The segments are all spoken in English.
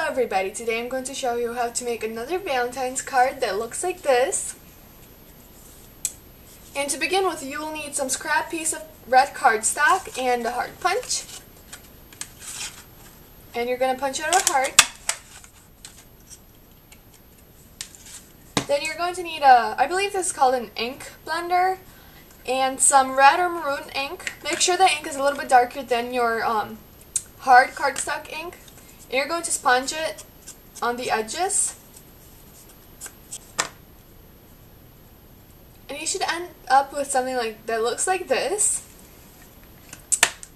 Hello everybody, today I'm going to show you how to make another Valentine's card that looks like this. And to begin with, you will need some scrap piece of red cardstock and a heart punch. And you're going to punch out a heart. Then you're going to need I believe this is called an ink blender, and some red or maroon ink. Make sure the ink is a little bit darker than your hard cardstock ink. And you're going to sponge it on the edges. And you should end up with something like that looks like this.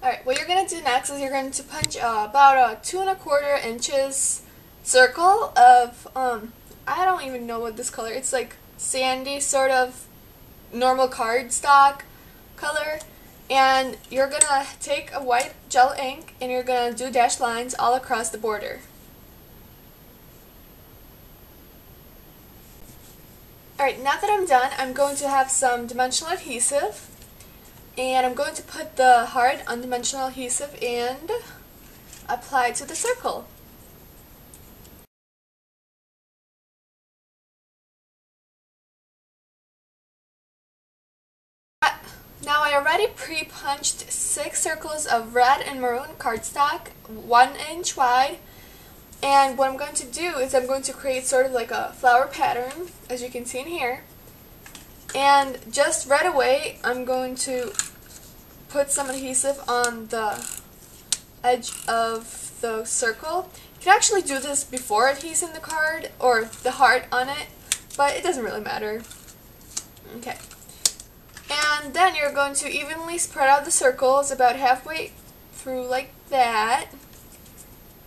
Alright, what you're going to do next is you're going to punch about a 2 1/4 inches circle of, I don't even know what this color, it's like sandy sort of normal cardstock color. And you're going to take a white gel ink and you're going to do dashed lines all across the border. Alright, now that I'm done, I'm going to have some dimensional adhesive. And I'm going to put the hard undimensional adhesive and apply it to the circle. Now I already pre-punched 6 circles of red and maroon cardstock, 1 inch wide. And what I'm going to do is I'm going to create sort of like a flower pattern, as you can see in here. And just right away, I'm going to put some adhesive on the edge of the circle. You can actually do this before adhesing the card or the heart on it, but it doesn't really matter. Okay. And then you're going to evenly spread out the circles about halfway through like that.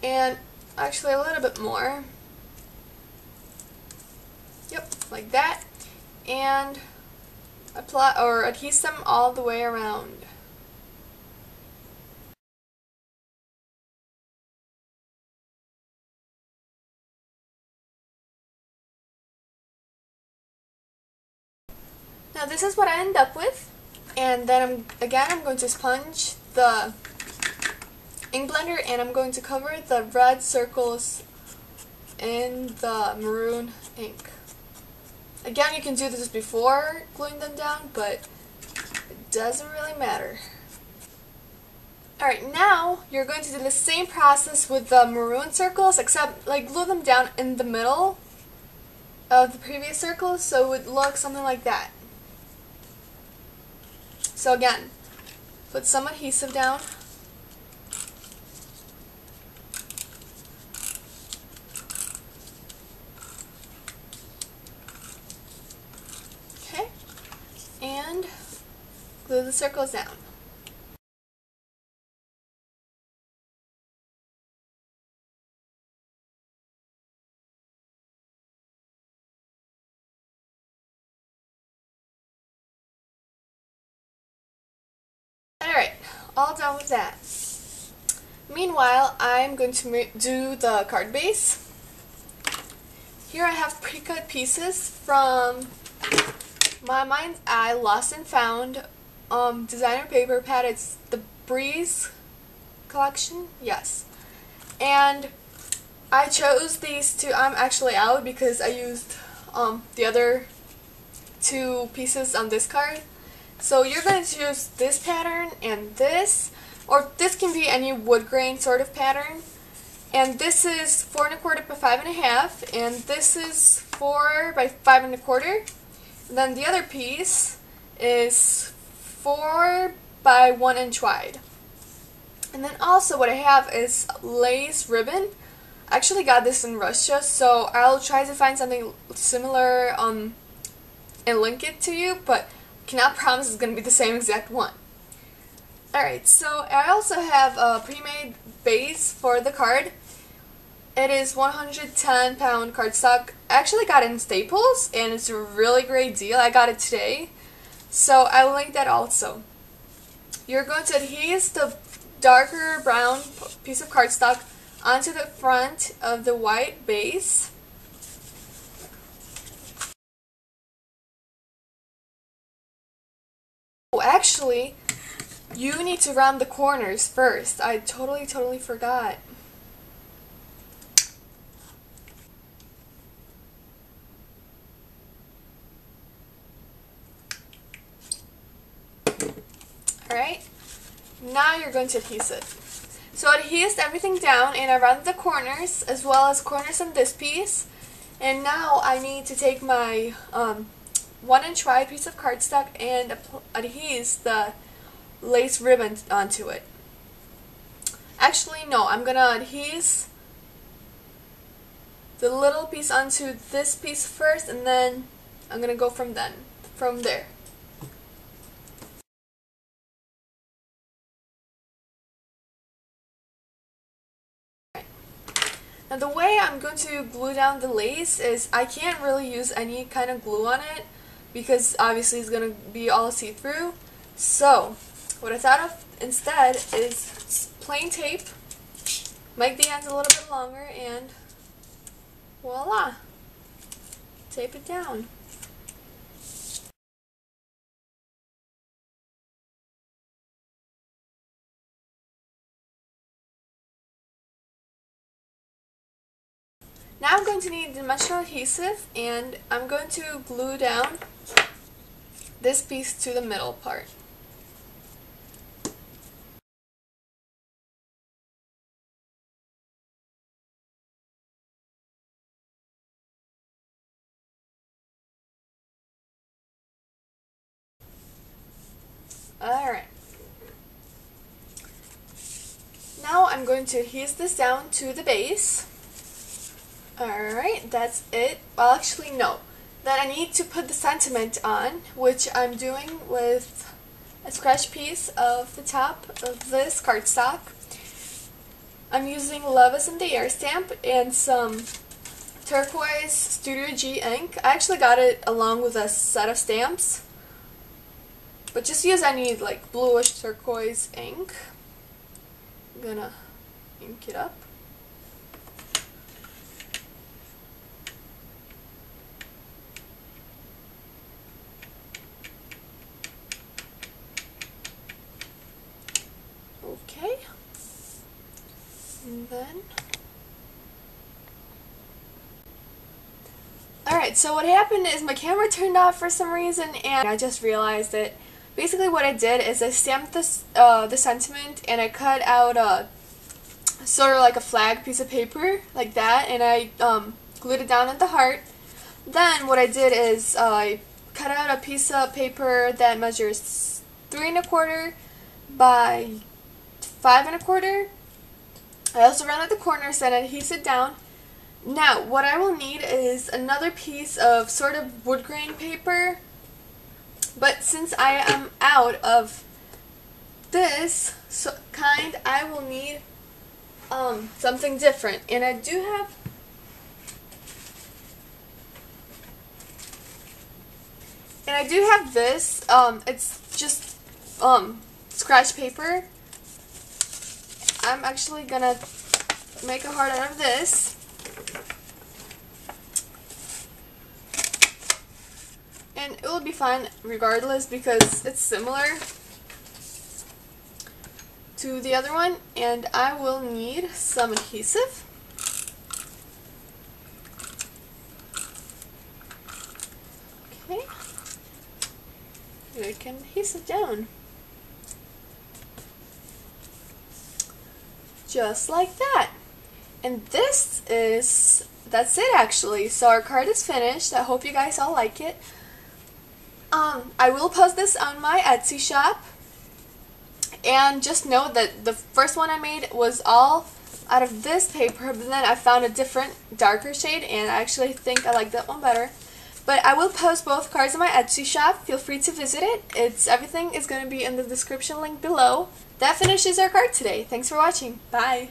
And actually a little bit more. Yep, like that. And apply or adhese them all the way around. Now this is what I end up with, and then I'm going to sponge the ink blender and I'm going to cover the red circles in the maroon ink. Again, you can do this before gluing them down, but it doesn't really matter. Alright, now you're going to do the same process with the maroon circles, except like glue them down in the middle of the previous circles so it would look something like that. So again, put some adhesive down. Okay, and glue the circles down. Alright, all done with that. Meanwhile, I'm going to do the card base. Here I have pre-cut pieces from my Mind's Eye Lost and Found designer paper pad. It's the Breeze collection, yes. And I chose these two. I'm actually out because I used the other 2 pieces on this card. So you're going to use this pattern and this, or this can be any wood grain sort of pattern. And this is 4 1/4 by 5 1/2, and this is 4 by 5 1/4. And then the other piece is 4 by 1 inch wide. And then also what I have is lace ribbon. I actually got this in Russia, so I'll try to find something similar and link it to you, but cannot promise it's going to be the same exact one. Alright, so I also have a pre-made base for the card. It is 110-pound cardstock. I actually got it in Staples, and it's a really great deal. I got it today, so I will link that also. You're going to adhese the darker brown piece of cardstock onto the front of the white base. Oh, actually, you need to round the corners first. I totally forgot. Alright, now you're going to adhese it. So I adhesed everything down and around the corners as well as corners on this piece. And now I need to take my 1-inch wide piece of cardstock and adhese the lace ribbon onto it. Actually, no, I'm going to adhese the little piece onto this piece first, and then I'm going to go from there. Now the way I'm going to glue down the lace is I can't really use any kind of glue on it because obviously it's going to be all see-through. So what I thought of instead is plain tape, make the ends a little bit longer, and voila, tape it down. Now I'm going to need dimensional adhesive, and I'm going to glue down this piece to the middle part. Alright. Now I'm going to adhese this down to the base. Alright, that's it. Well, actually, no. Then I need to put the sentiment on, which I'm doing with a scratch piece of the top of this cardstock. I'm using Love Is in the Air stamp and some turquoise Studio G ink. I actually got it along with a set of stamps, but just use any like bluish turquoise ink. I'm gonna ink it up. Okay, and then, alright, so what happened is my camera turned off for some reason, and I just realized that basically what I did is I stamped this, the sentiment, and I cut out a sort of like a flag piece of paper, like that, and I glued it down at the heart. Then what I did is I cut out a piece of paper that measures 3 1/4 by 5 1/4. I also rounded the corners and adhesed it down. Now, what I will need is another piece of sort of wood grain paper, but since I am out of this kind, I will need something different. And I do have this. It's just scratch paper. I'm actually gonna make a heart out of this. And it will be fine regardless because it's similar to the other one. And I will need some adhesive. Okay. We can adhese it down. Just like that. And that's it actually. So our card is finished. I hope you guys all like it. I will post this on my Etsy shop. And just know that the first one I made was all out of this paper, but then I found a different darker shade, and I actually think I like that one better. But I will post both cards on my Etsy shop. Feel free to visit it. Everything is going to be in the description link below. That finishes our card today. Thanks for watching. Bye.